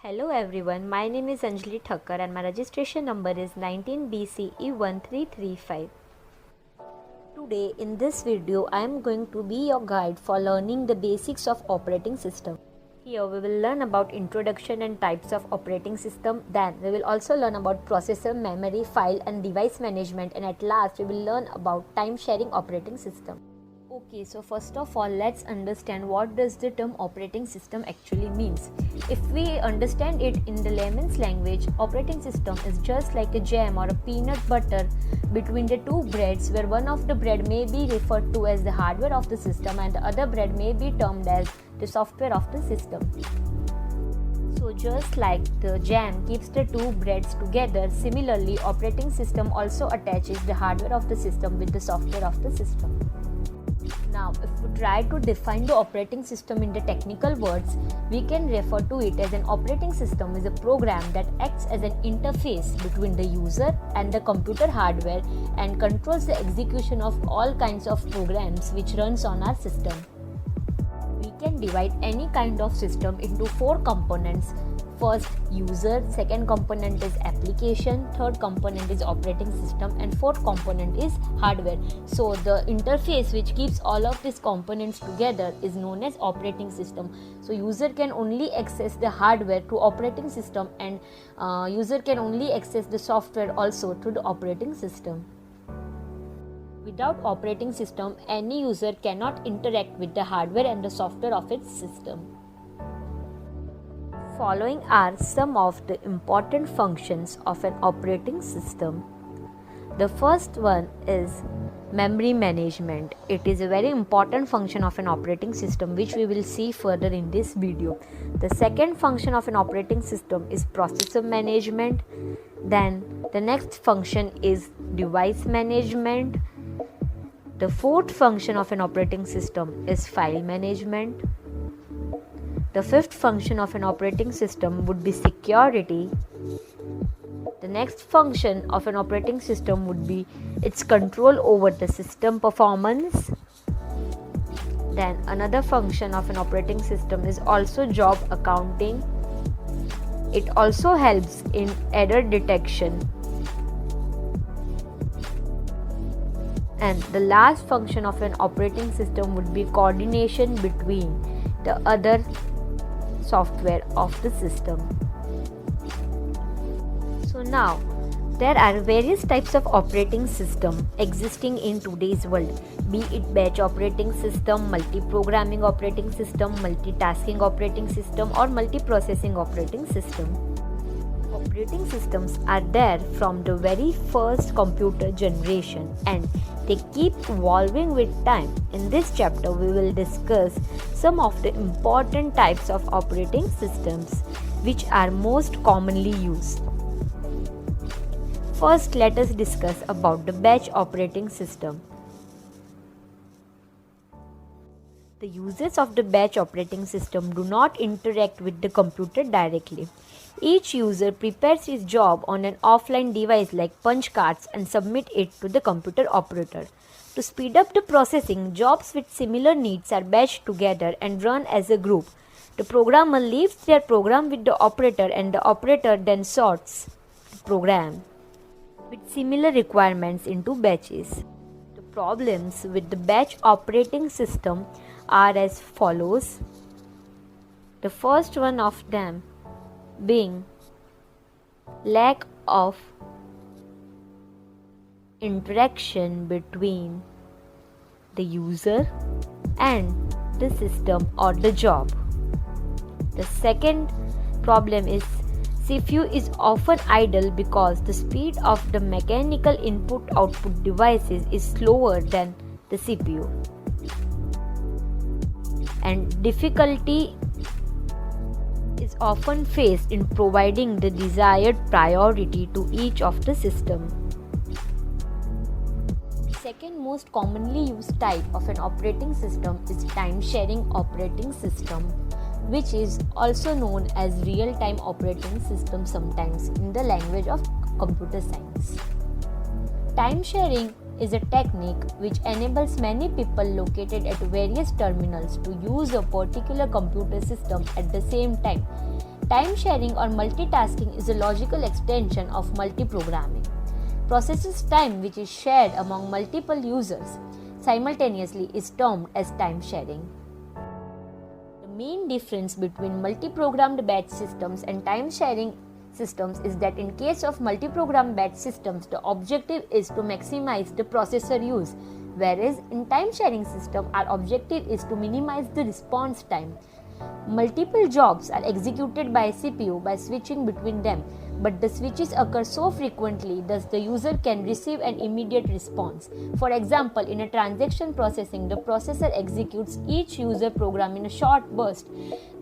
Hello everyone, my name is Anjali Thacker and my registration number is 19BCE1335. Today in this video I am going to be your guide for learning the basics of operating system. Here we will learn about introduction and types of operating system. Then we will also learn about processor, memory, file and device management, and at last we will learn about time sharing operating system. Okay, so first of all, let's understand what does the term operating system actually means. If we understand it in the layman's language, operating system is just like a jam or a peanut butter between the two breads, where one of the bread may be referred to as the hardware of the system and the other bread may be termed as the software of the system. So just like the jam keeps the two breads together, similarly operating system also attaches the hardware of the system with the software of the system. Now, if we try to define the operating system in the technical words, we can refer to it as an operating system is a program that acts as an interface between the user and the computer hardware and controls the execution of all kinds of programs which runs on our system. We can divide any kind of system into four components. First, user, second component is application, third component is operating system, and fourth component is hardware. So the interface which keeps all of these components together is known as operating system. So user can only access the hardware through operating system, and user can only access the software also through the operating system. Without operating system, any user cannot interact with the hardware and the software of its system. Following are some of the important functions of an operating system. The first one is memory management. It is a very important function of an operating system which we will see further in this video. The second function of an operating system is processor management. Then the next function is device management. The fourth function of an operating system is file management. The fifth function of an operating system would be security. The next function of an operating system would be its control over the system performance. Then another function of an operating system is also job accounting. It also helps in error detection. And the last function of an operating system would be coordination between the other software of the system. So now there are various types of operating system existing in today's world, be it batch operating system, multi-programming operating system, multitasking operating system, or multi-processing operating system. Operating systems are there from the very first computer generation and they keep evolving with time. In this chapter, we will discuss some of the important types of operating systems which are most commonly used. First, let us discuss about the batch operating system. The users of the batch operating system do not interact with the computer directly. Each user prepares his job on an offline device like punch cards and submit it to the computer operator. To speed up the processing, jobs with similar needs are batched together and run as a group. The programmer leaves their program with the operator and the operator then sorts the program with similar requirements into batches. The problems with the batch operating system are as follows. The first one of them being lack of interaction between the user and the system or the job. The second problem is CPU is often idle because the speed of the mechanical input-output devices is slower than the CPU, and difficulty is often faced in providing the desired priority to each of the system. Second most commonly used type of an operating system is time sharing operating system, which is also known as real-time operating system sometimes in the language of computer science. Time sharing is a technique which enables many people located at various terminals to use a particular computer system at the same time. Time sharing or multitasking is a logical extension of multiprogramming. Processes time which is shared among multiple users simultaneously is termed as time sharing. The main difference between multi-programmed batch systems and time sharing systems is that in case of multi-programmed batch systems, the objective is to maximize the processor use, whereas in time sharing system, our objective is to minimize the response time. Multiple jobs are executed by a CPU by switching between them, but the switches occur so frequently that the user can receive an immediate response. For example, in a transaction processing, the processor executes each user program in a short burst.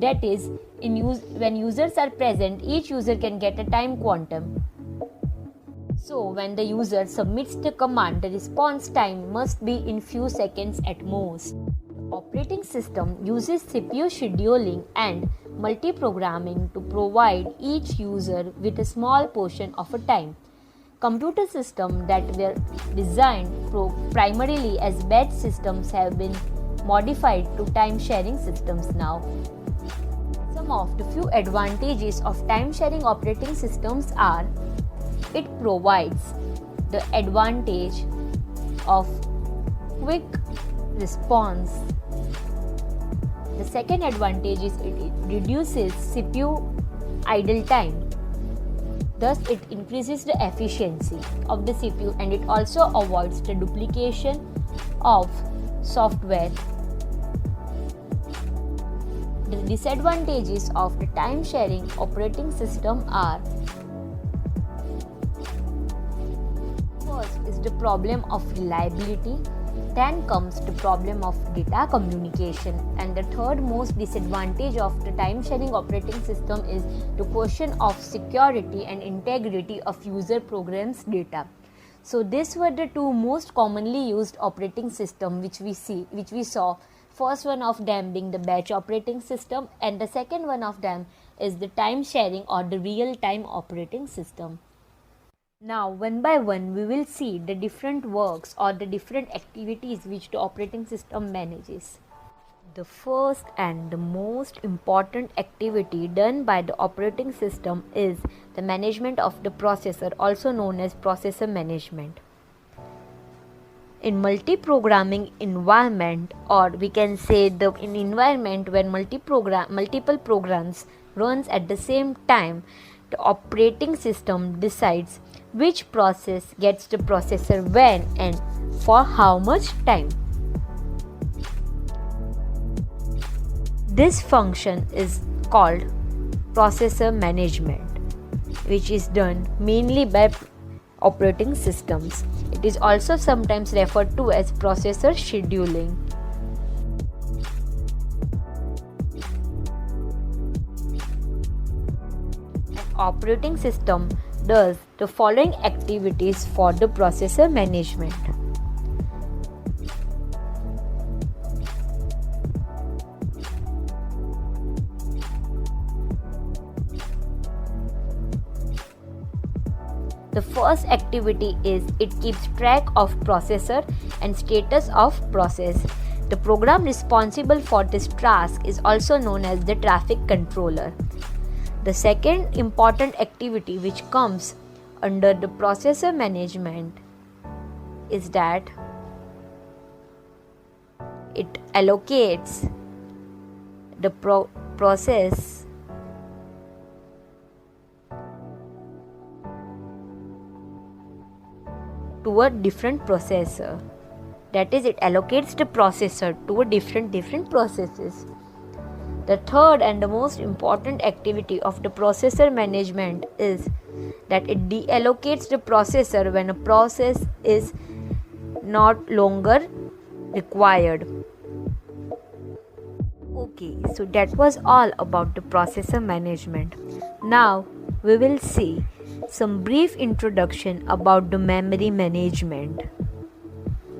That is, when users are present, each user can get a time quantum. So, when the user submits the command, the response time must be in few seconds at most. Operating system uses CPU scheduling and multiprogramming to provide each user with a small portion of a time. Computer systems that were designed primarily as batch systems have been modified to time sharing systems now. Some of the few advantages of time sharing operating systems are: it provides the advantage of quick response. The second advantage is it reduces CPU idle time. Thus, it increases the efficiency of the CPU and it also avoids the duplication of software. The disadvantages of the time sharing operating system are: first is the problem of reliability. Then comes the problem of data communication, and the third most disadvantage of the time sharing operating system is the question of security and integrity of user programs data. So these were the two most commonly used operating systems which we saw. First one of them being the batch operating system, and the second one of them is the time sharing or the real time operating system. Now, one by one, we will see the different works or the different activities which the operating system manages. The first and the most important activity done by the operating system is the management of the processor, also known as processor management. In multi-programming environment, or we can say in environment when multiple programs runs at the same time, the operating system decides which process gets the processor when and for how much time. This function is called processor management, which is done mainly by operating systems. It is also sometimes referred to as processor scheduling. An operating system does the following activities for the processor management. The first activity is it keeps track of processor and status of process. The program responsible for this task is also known as the traffic controller. The second important activity which comes under the processor management is that it allocates the process to a different processor. That is, it allocates the processor to a different processes. The third and the most important activity of the processor management is that it deallocates the processor when a process is not longer required. Okay, so that was all about the processor management. Now we will see some brief introduction about the memory management,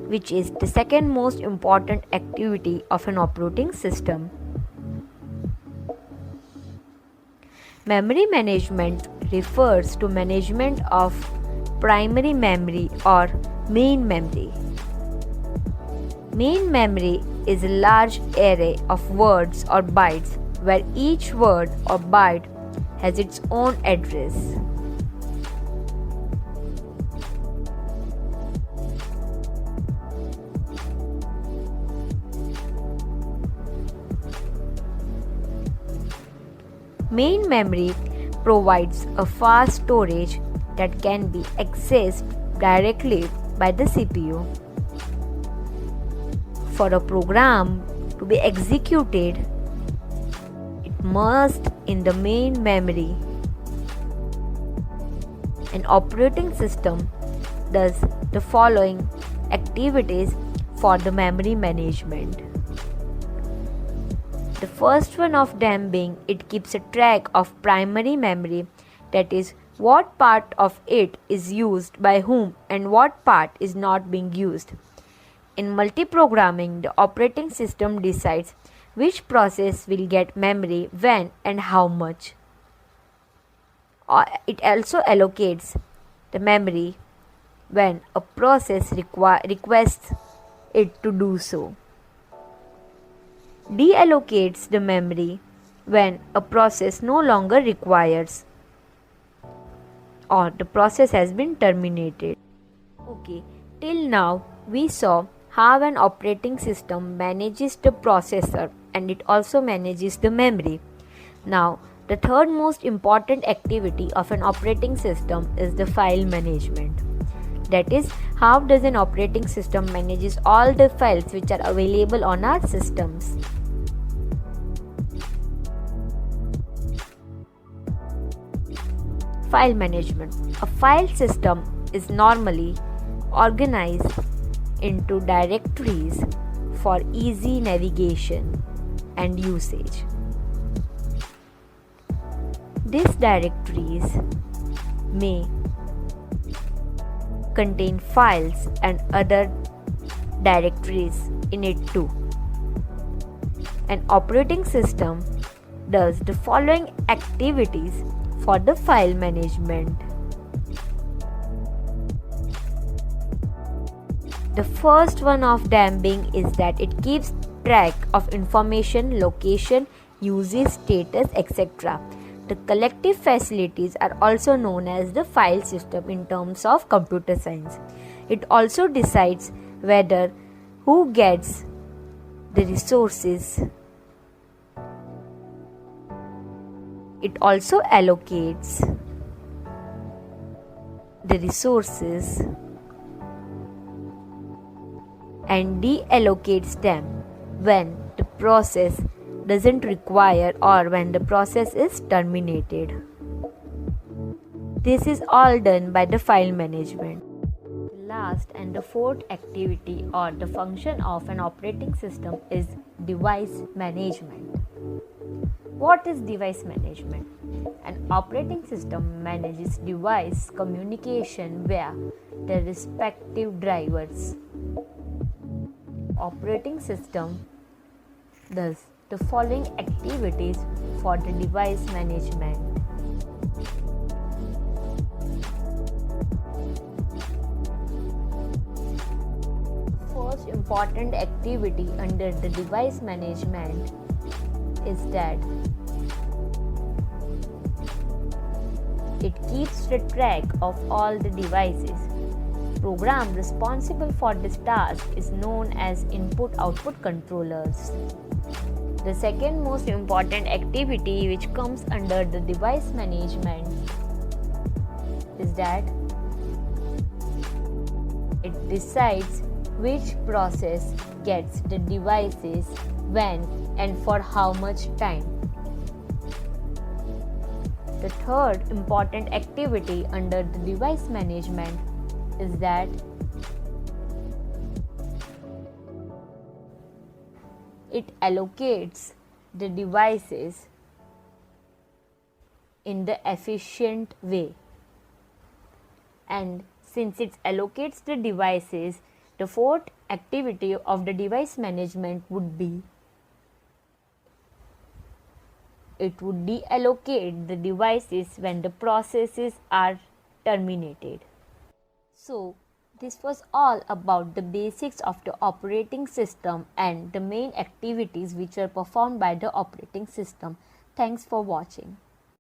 which is the second most important activity of an operating system. Memory management refers to management of primary memory or main memory. Main memory is a large array of words or bytes where each word or byte has its own address. Main memory provides a fast storage that can be accessed directly by the CPU. For a program to be executed, it must in the main memory. An operating system does the following activities for the memory management. The first one of them being it keeps a track of primary memory, that is, what part of it is used by whom and what part is not being used. In multiprogramming, the operating system decides which process will get memory when and how much. It also allocates the memory when a process requests it to do so. Deallocates the memory when a process no longer requires or the process has been terminated. Okay, till now we saw how an operating system manages the processor and it also manages the memory. Now, the third most important activity of an operating system is the file management. That is, how does an operating system manages all the files which are available on our systems. File management. A file system is normally organized into directories for easy navigation and usage. These directories may contain files and other directories in it too. An operating system does the following activities for the file management. The first one of them being is that it keeps track of information, location, usage, status, etc. The collective facilities are also known as the file system in terms of computer science. It also decides whether who gets the resources. It also allocates the resources and deallocates them when the process doesn't require or when the process is terminated. This is all done by the file management. The last and the fourth activity or the function of an operating system is device management. What is device management? An operating system manages device communication via their respective drivers. Operating system does the following activities for the device management. First important activity under the device management is that it keeps the track of all the devices. Program responsible for this task is known as input-output controllers. The second most important activity which comes under the device management is that it decides which process gets the devices when and for how much time. The third important activity under the device management is that it allocates the devices in the efficient way. And since it allocates the devices, the fourth activity of the device management would be it would deallocate the devices when the processes are terminated. So, this was all about the basics of the operating system and the main activities which are performed by the operating system. Thanks for watching.